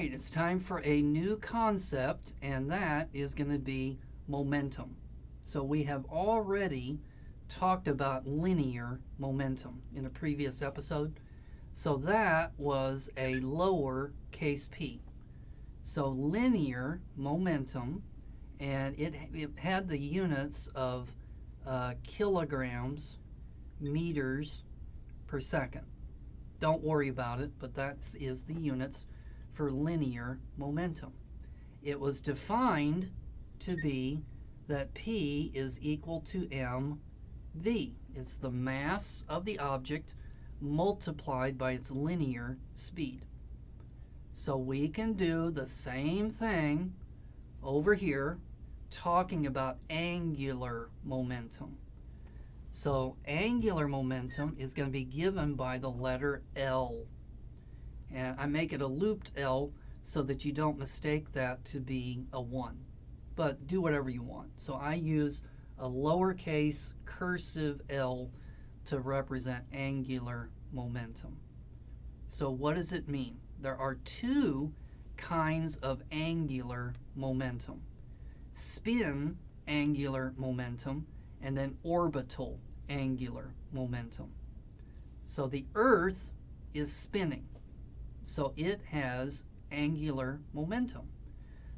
right, it's time for a new concept, and that is going to be momentum. So we have already talked about linear momentum in a previous episode. So that was a lower case p. So linear momentum, and it had the units of kilograms, meters per second. Don't worry about it, but that is the units for linear momentum. It was defined to be that P is equal to mv. It's the mass of the object multiplied by its linear speed. So we can do the same thing over here talking about angular momentum. So angular momentum is going to be given by the letter L. And I make it a looped L so that you don't mistake that to be a 1. But do whatever you want. So I use a lowercase cursive L to represent angular momentum. So what does it mean? There are two kinds of angular momentum. Spin angular momentum and then orbital angular momentum. So the Earth is spinning. So it has angular momentum.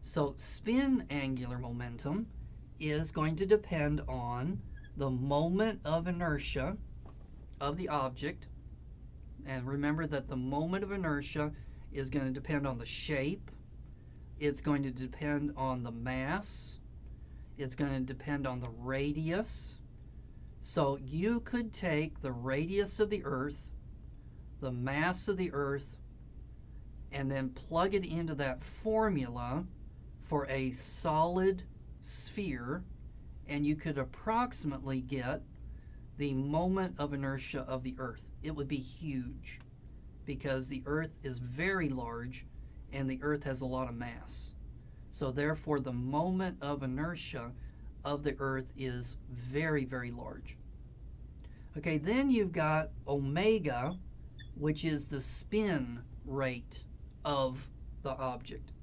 So spin angular momentum is going to depend on the moment of inertia of the object. And remember that the moment of inertia is going to depend on the shape. It's going to depend on the mass. It's going to depend on the radius. So you could take the radius of the Earth, the mass of the Earth, and then plug it into that formula for a solid sphere, and you could approximately get the moment of inertia of the Earth. It would be huge because the Earth is very large and the Earth has a lot of mass. So therefore the moment of inertia of the Earth is very, very large. Okay, then you've got omega, which is the spin rate of the object.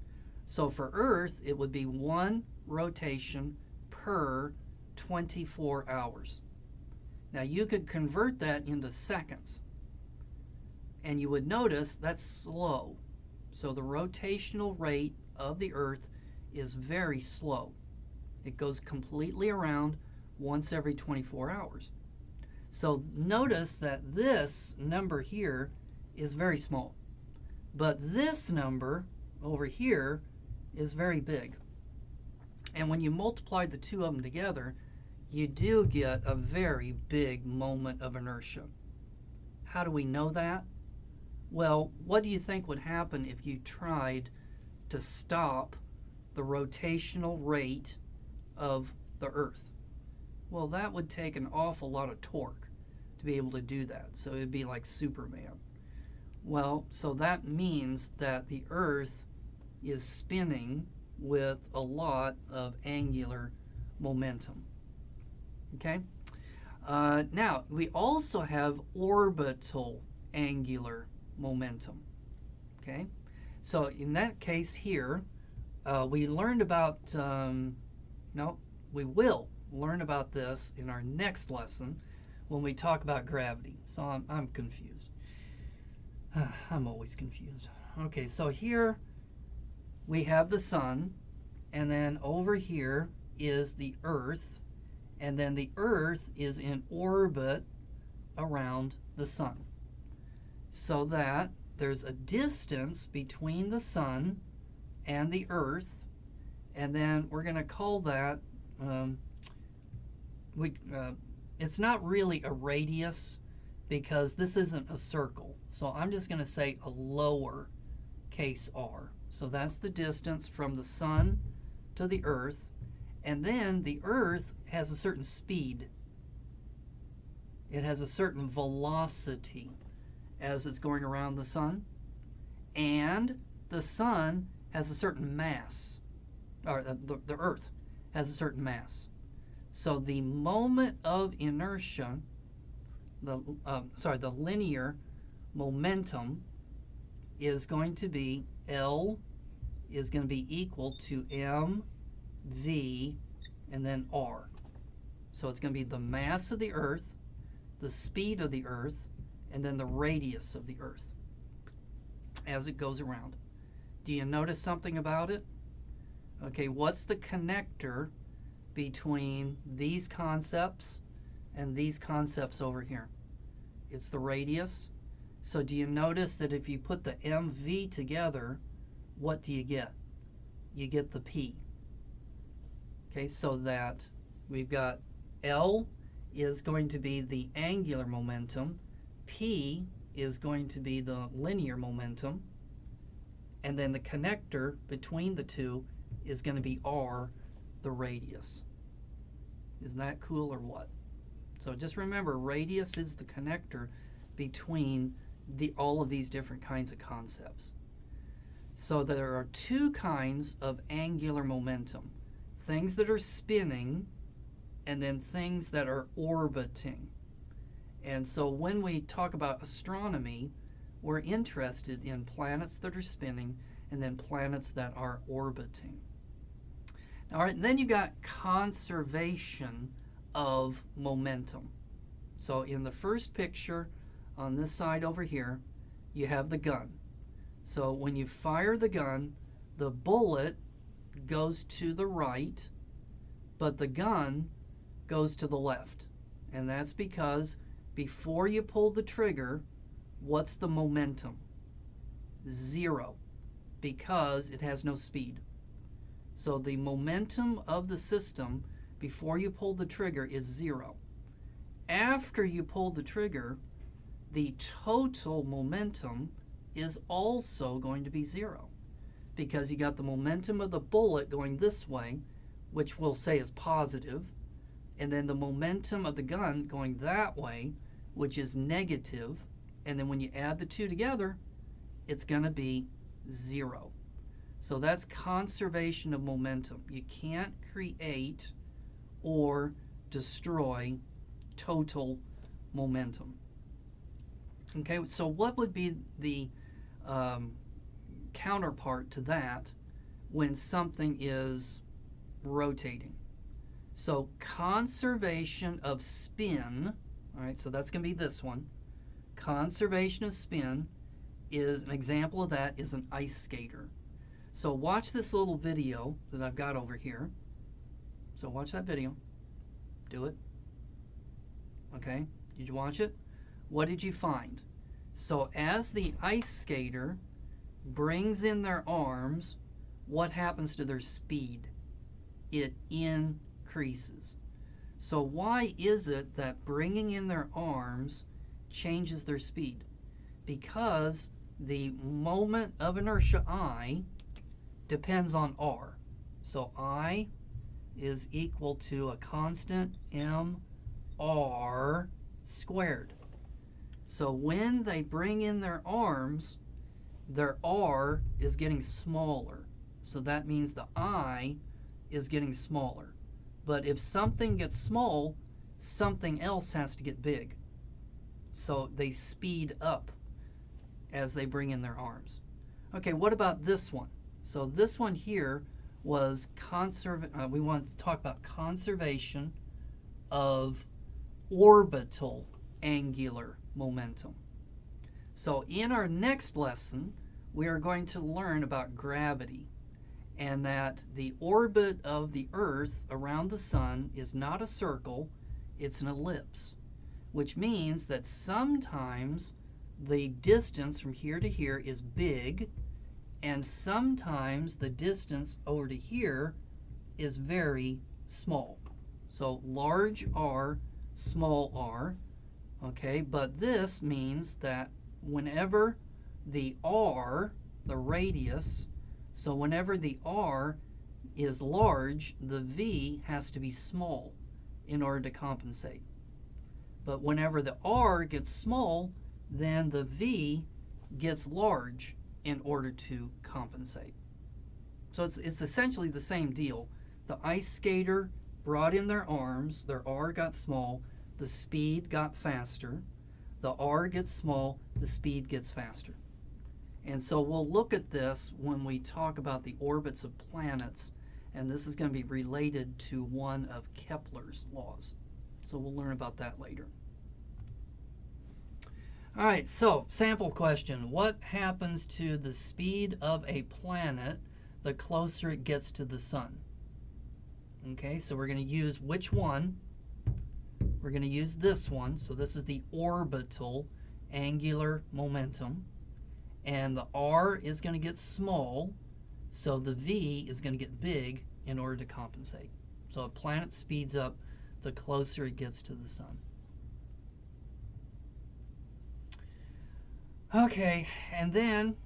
So for Earth, it would be 1 rotation per 24 hours. Now you could convert that into seconds, and you would notice that's slow. So the rotational rate of the Earth is very slow. It goes completely around once every 24 hours. So notice that this number here is very small, but this number over here is very big. And when you multiply the two of them together, you do get a very big moment of inertia. How do we know that? Well, what do you think would happen if you tried to stop the rotational rate of the Earth? Well, that would take an awful lot of torque to be able to do that. So it'd be like Superman. Well, so that means that the Earth is spinning with a lot of angular momentum. Okay? Now, we also have orbital angular momentum. Okay? So in that case here, we learned about, we will learn about this in our next lesson when we talk about gravity. So I'm confused. I'm always confused. Okay, so here we have the sun, and then over here is the Earth, and then the Earth is in orbit around the sun. So that there's a distance between the sun and the Earth, and then we're going to call that, it's not really a radius because this isn't a circle. So I'm just going to say a lower case r. So that's the distance from the sun to the Earth. And then the Earth has a certain speed. It has a certain velocity as it's going around the sun. And the sun has a certain mass. Or the Earth has a certain mass. So the moment of inertia, the linear momentum is going to be L is going to be equal to mv and then r. So it's going to be the mass of the Earth, the speed of the Earth, and then the radius of the Earth as it goes around. Do you notice something about it? Okay, what's the connector between these concepts and these concepts over here? It's the radius. So do you notice that if you put the mv together, what do you get? You get the p. Okay, so that we've got L is going to be the angular momentum, P is going to be the linear momentum, and then the connector between the two is going to be R, the radius. Isn't that cool or what? So just remember, radius is the connector between all of these different kinds of concepts. So there are two kinds of angular momentum. Things that are spinning and then things that are orbiting. And so when we talk about astronomy, we're interested in planets that are spinning and then planets that are orbiting. All right, then you got conservation of momentum. So in the first picture on this side over here, you have the gun. So when you fire the gun, the bullet goes to the right, but the gun goes to the left. And that's because before you pull the trigger, what's the momentum? 0, because it has no speed. So the momentum of the system before you pull the trigger is 0. After you pull the trigger, the total momentum is also going to be 0, because you got the momentum of the bullet going this way, which we'll say is positive, and then the momentum of the gun going that way, which is negative, and then when you add the two together, it's going to be 0. So that's conservation of momentum. You can't create or destroy total momentum. Okay, so what would be the counterpart to that when something is rotating? So conservation of spin, all right, so that's going to be this one. Conservation of spin is an example of that is an ice skater. So watch this little video that I've got over here. So watch that video. Do it. Okay, did you watch it? What did you find? So as the ice skater brings in their arms, what happens to their speed? It increases. So why is it that bringing in their arms changes their speed? Because the moment of inertia I depends on R. So I is equal to a constant mr squared. So when they bring in their arms, their R is getting smaller. So that means the I is getting smaller. But if something gets small, something else has to get big. So they speed up as they bring in their arms. Okay, what about this one? So this one here was we want to talk about conservation of orbital angular momentum. So in our next lesson, we are going to learn about gravity, and that the orbit of the Earth around the Sun is not a circle, it's an ellipse, which means that sometimes the distance from here to here is big, and sometimes the distance over to here is very small. So large R, small r, okay? But this means that whenever the r, the radius, so whenever the r is large, the v has to be small in order to compensate. But whenever the r gets small, then the v gets large in order to compensate. So it's essentially the same deal. The ice skater brought in their arms, their r got small, the speed got faster. The r gets small, the speed gets faster. And so we'll look at this when we talk about the orbits of planets, and this is going to be related to one of Kepler's laws. So we'll learn about that later. All right, so sample question. What happens to the speed of a planet the closer it gets to the sun? Okay, so we're going to use which one? We're going to use this one. So this is the orbital angular momentum. And the r is going to get small, so the v is going to get big in order to compensate. So a planet speeds up the closer it gets to the sun. Okay, and then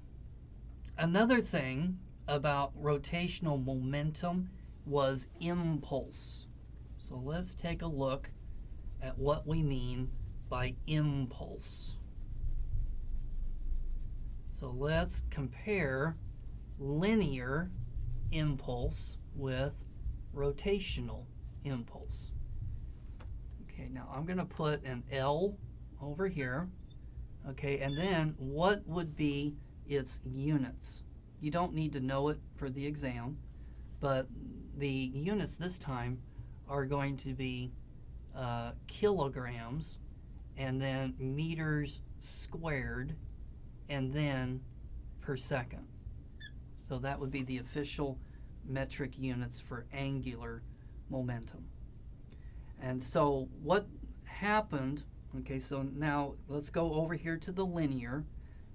another thing about rotational momentum was impulse. So let's take a look at what we mean by impulse. So let's compare linear impulse with rotational impulse. Okay, now I'm going to put an L over here. Okay, and then what would be its units? You don't need to know it for the exam, but the units this time are going to be kilograms, and then meters squared, and then per second. So that would be the official metric units for angular momentum. And so what happened, okay, so now let's go over here to the linear.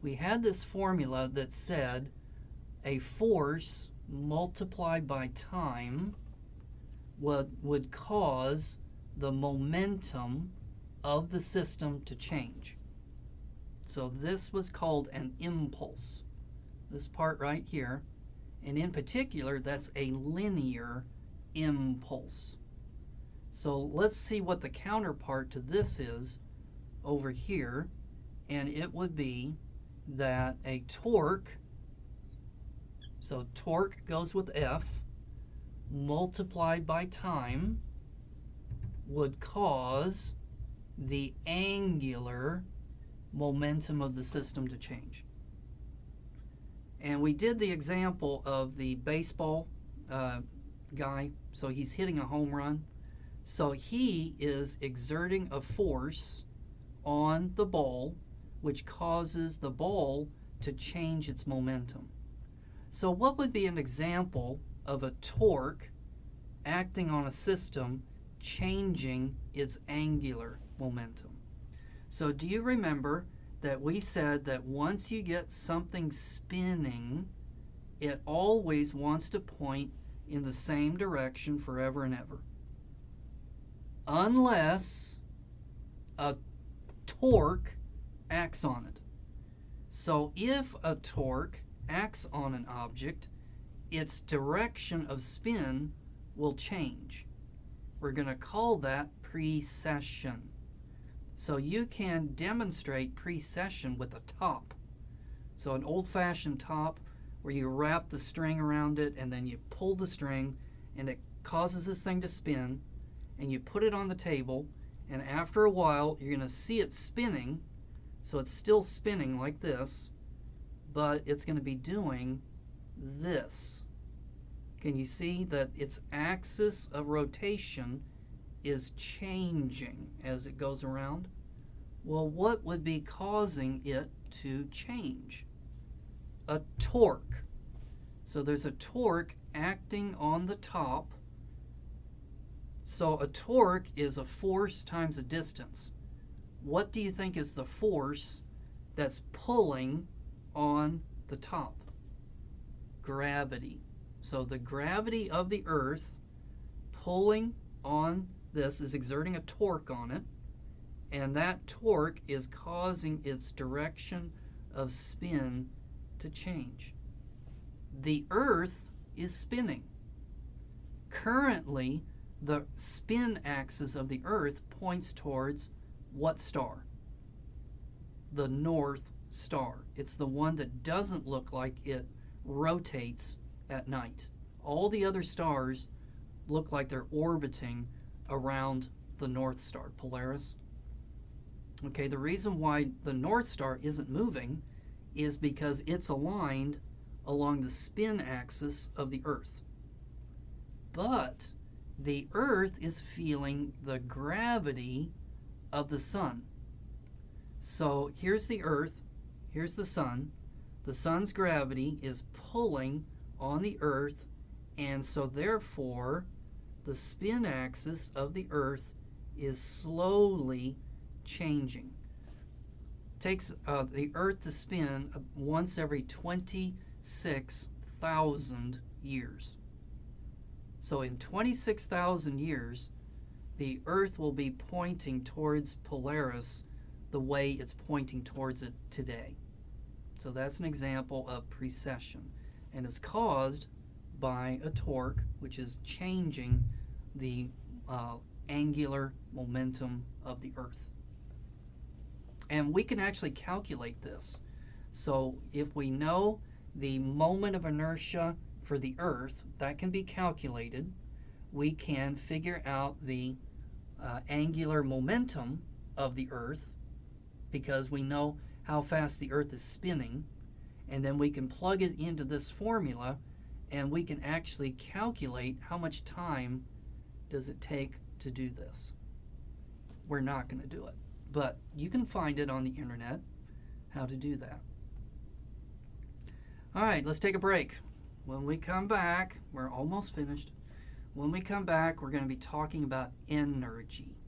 We had this formula that said a force multiplied by time would cause the momentum of the system to change. So this was called an impulse, this part right here. And in particular, that's a linear impulse. So let's see what the counterpart to this is over here. And it would be that a torque, so torque goes with F, multiplied by time, would cause the angular momentum of the system to change. And we did the example of the baseball guy. So he's hitting a home run. So he is exerting a force on the ball, which causes the ball to change its momentum. So what would be an example of a torque acting on a system changing its angular momentum? So do you remember that we said that once you get something spinning, it always wants to point in the same direction forever and ever, unless a torque acts on it. So if a torque acts on an object, its direction of spin will change. We're going to call that precession. So you can demonstrate precession with a top. So an old-fashioned top where you wrap the string around it and then you pull the string and it causes this thing to spin, and you put it on the table, and after a while you're going to see it spinning. So it's still spinning like this, but it's going to be doing this. Can you see that its axis of rotation is changing as it goes around? Well, what would be causing it to change? A torque. So there's a torque acting on the top. So a torque is a force times a distance. What do you think is the force that's pulling on the top? Gravity. So the gravity of the Earth pulling on this is exerting a torque on it, and that torque is causing its direction of spin to change. The Earth is spinning. Currently, the spin axis of the Earth points towards what star? The North Star. It's the one that doesn't look like it rotates at night. All the other stars look like they're orbiting around the North Star, Polaris. Okay, the reason why the North Star isn't moving is because it's aligned along the spin axis of the Earth. But the Earth is feeling the gravity of the sun. So here's the Earth, here's the sun. The sun's gravity is pulling on the Earth, and so therefore the spin axis of the Earth is slowly changing. It takes the Earth to spin once every 26,000 years. So in 26,000 years, the Earth will be pointing towards Polaris the way it's pointing towards it today. So that's an example of precession, and it's caused by a torque, which is changing the angular momentum of the Earth. And we can actually calculate this. So if we know the moment of inertia for the Earth, that can be calculated. We can figure out the angular momentum of the Earth because we know how fast the Earth is spinning, and then we can plug it into this formula and we can actually calculate how much time does it take to do this. We're not going to do it, but you can find it on the internet how to do that. All right, let's take a break. When we come back, we're almost finished. When we come back, we're going to be talking about energy.